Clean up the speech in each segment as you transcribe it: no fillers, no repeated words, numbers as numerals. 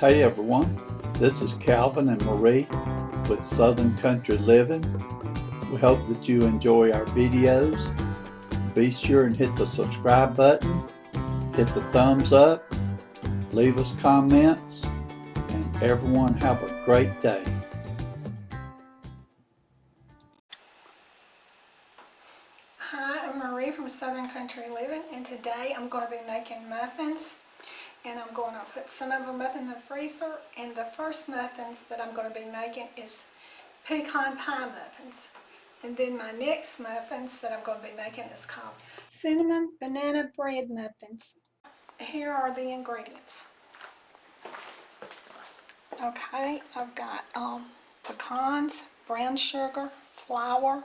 Hey everyone, this is Calvin and Marie with Southern Country Living. We hope that you enjoy our videos. Be sure and hit the subscribe button, hit the thumbs up, leave us comments, and everyone have a great day. Hi, I'm Marie from Southern Country Living, and today I'm going to be making muffins, and I'm going to put some of them up in the freezer. And the first muffins that I'm going to be making is pecan pie muffins, and then my next muffins that I'm going to be making is called cinnamon banana bread muffins. Here are the ingredients. Okay, I've got pecans, brown sugar, flour,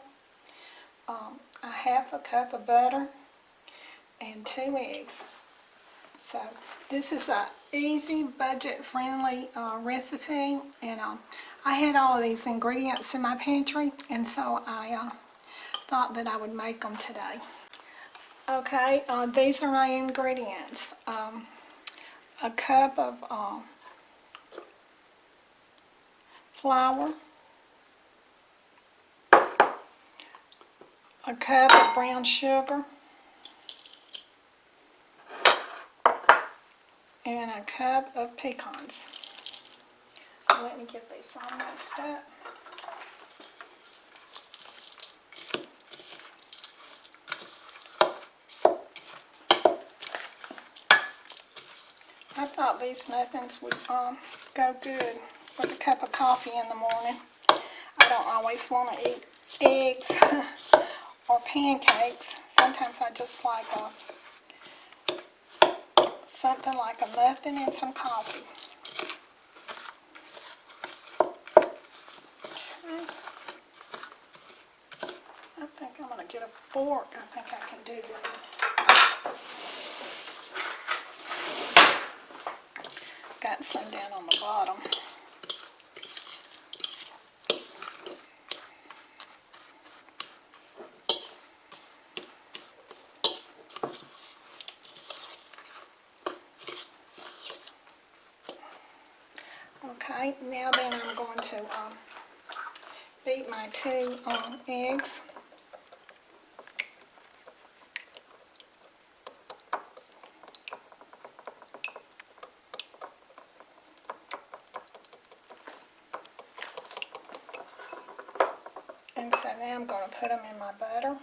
a half a cup of butter, and 2 eggs. So this is a easy, budget-friendly recipe, and I had all of these ingredients in my pantry, and so I thought that I would make them today. Okay, these are my ingredients. A cup of flour, a cup of brown sugar, and a cup of pecans. So let me get these all mixed up. I thought these muffins would go good with a cup of coffee in the morning. I don't always want to eat eggs or pancakes. Sometimes I just like something like a muffin and some coffee. Okay. I think I'm going to get a fork. I think I can do that. Got some down on the bottom. Okay, now then I'm going to beat my 2 eggs. And so now I'm going to put them in my butter.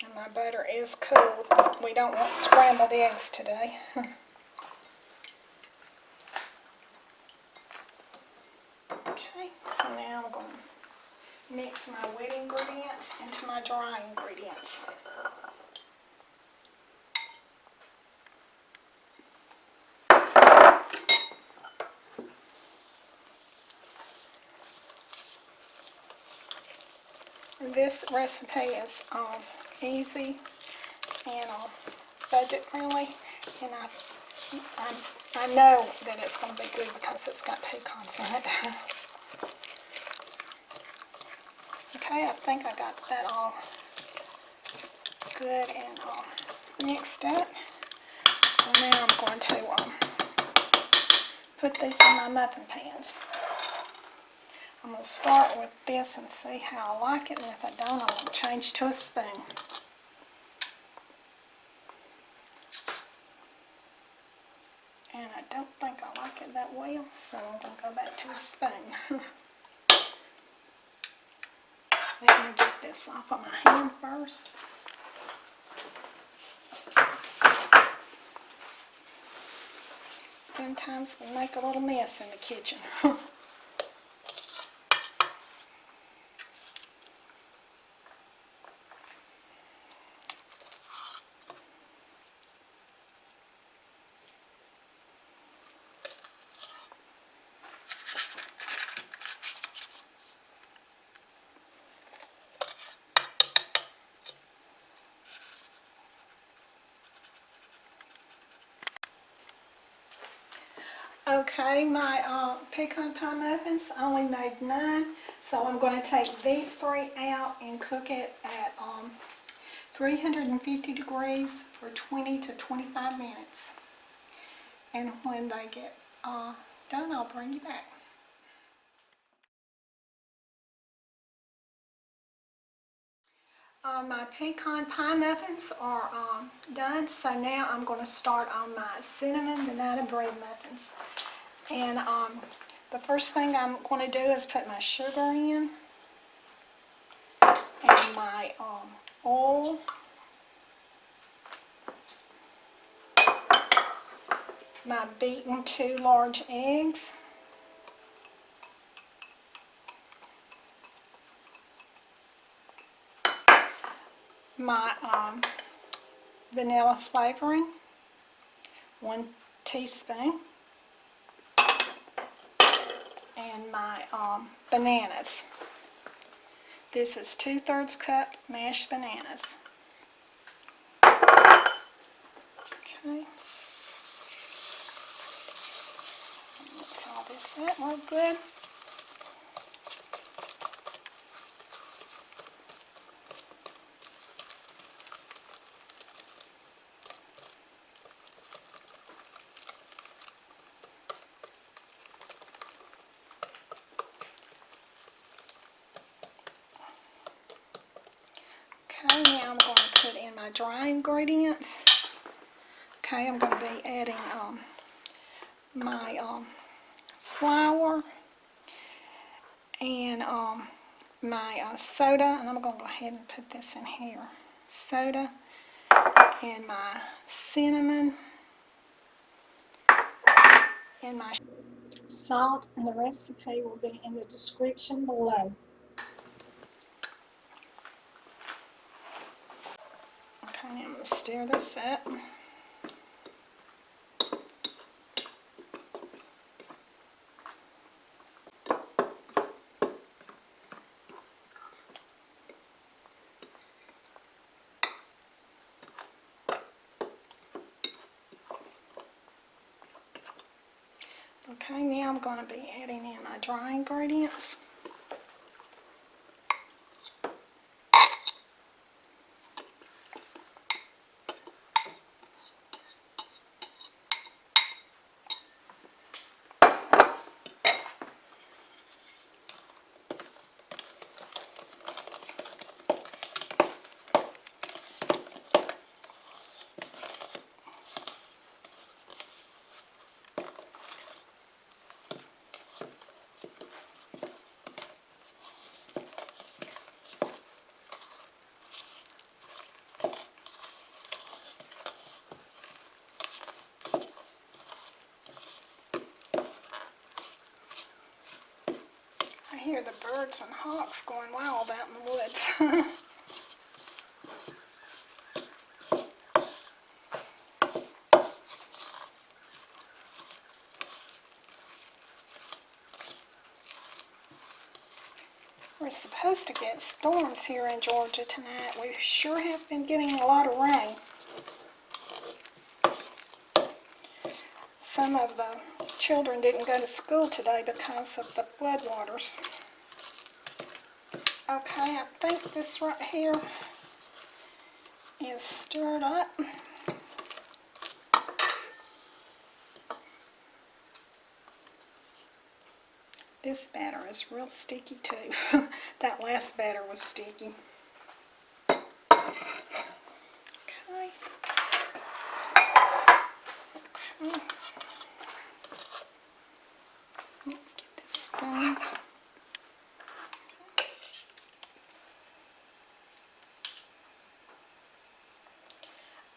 And my butter is cooled. We don't want scrambled eggs today. Okay, so now I'm going to mix my wet ingredients into my dry ingredients. This recipe is easy and budget friendly, and I know that it's going to be good because it's got pecans in it. Okay, I think I got that all good and mixed up. So now I'm going to put these in my muffin pans. I'm going to start with this and see how I like it, and if I don't, I'm going to change to a spoon. And I don't think I like it that well, so I'm going to go back to a spoon. Let me get this off of my hand first. Sometimes we make a little mess in the kitchen. Okay, my pecan pie muffins, I only made 9, so I'm going to take these 3 out and cook it at 350 degrees for 20 to 25 minutes. And when they get done, I'll bring you back. My pecan pie muffins are done, so now I'm going to start on my cinnamon banana bread muffins. And the first thing I'm going to do is put my sugar in, and my oil, my beaten 2 large eggs, my vanilla flavoring, 1 teaspoon, and my bananas. This is 2/3 cup mashed bananas. Okay. Mix all this up real good. Okay, now I'm going to put in my dry ingredients. Okay, I'm going to be adding my flour and my soda, and I'm going to go ahead and put this in here. Soda and my cinnamon and my salt, and the recipe will be in the description below. Okay, now I'm going to stir this up. Okay, now I'm going to be adding in my dry ingredients. I hear the birds and hawks going wild out in the woods. We're supposed to get storms here in Georgia tonight. We sure have been getting a lot of rain. Some of the children didn't go to school today because of the floodwaters. Okay, I think this right here is stirred up. This batter is real sticky too. That last batter was sticky. Okay. Okay. Get this spoon.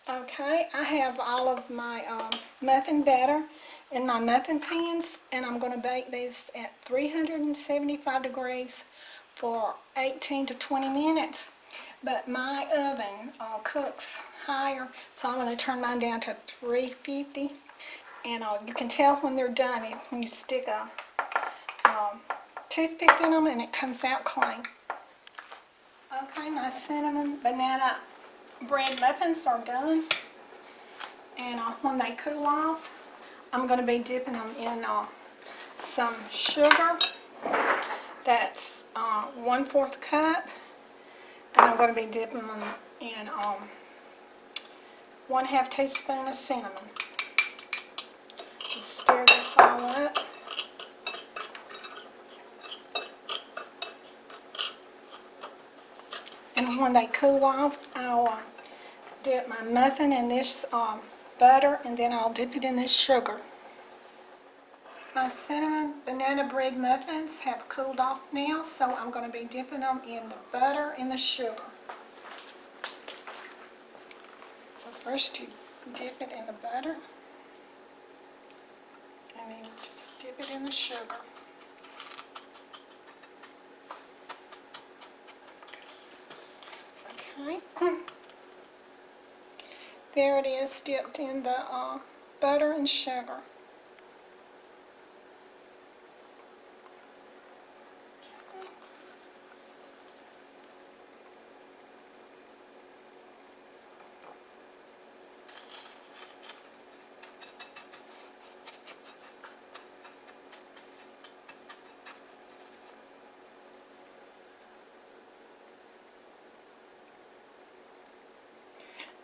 Okay, I have all of my muffin batter in my muffin pans, and I'm going to bake these at 375 degrees for 18 to 20 minutes. But my oven cooks higher, so I'm going to turn mine down to 350. And you can tell when they're done when you stick a toothpick in them and it comes out clean. Okay, my cinnamon banana bread muffins are done, and when they cool off, I'm going to be dipping them in some sugar. That's 1/4 cup, and I'm going to be dipping them in 1/2 teaspoon of cinnamon. Stir this all up. And when they cool off, I'll dip my muffin in this butter, and then I'll dip it in this sugar. My cinnamon banana bread muffins have cooled off now, so I'm going to be dipping them in the butter and the sugar. So first you dip it in the butter, and then you just dip it in the sugar. Okay. There it is, dipped in the butter and sugar.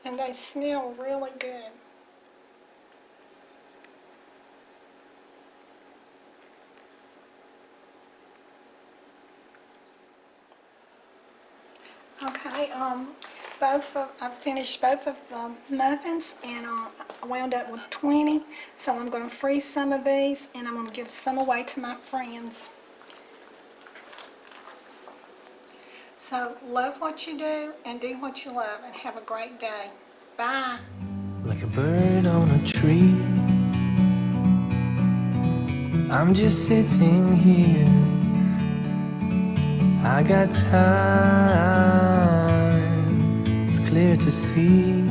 And they smell really good. Okay, I finished both of the muffins, and I wound up with 20. So I'm going to freeze some of these, and I'm going to give some away to my friends. So love what you do and do what you love, and have a great day. Bye. Like a bird on a tree, I'm just sitting here. I got time, it's clear to see.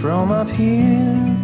From up here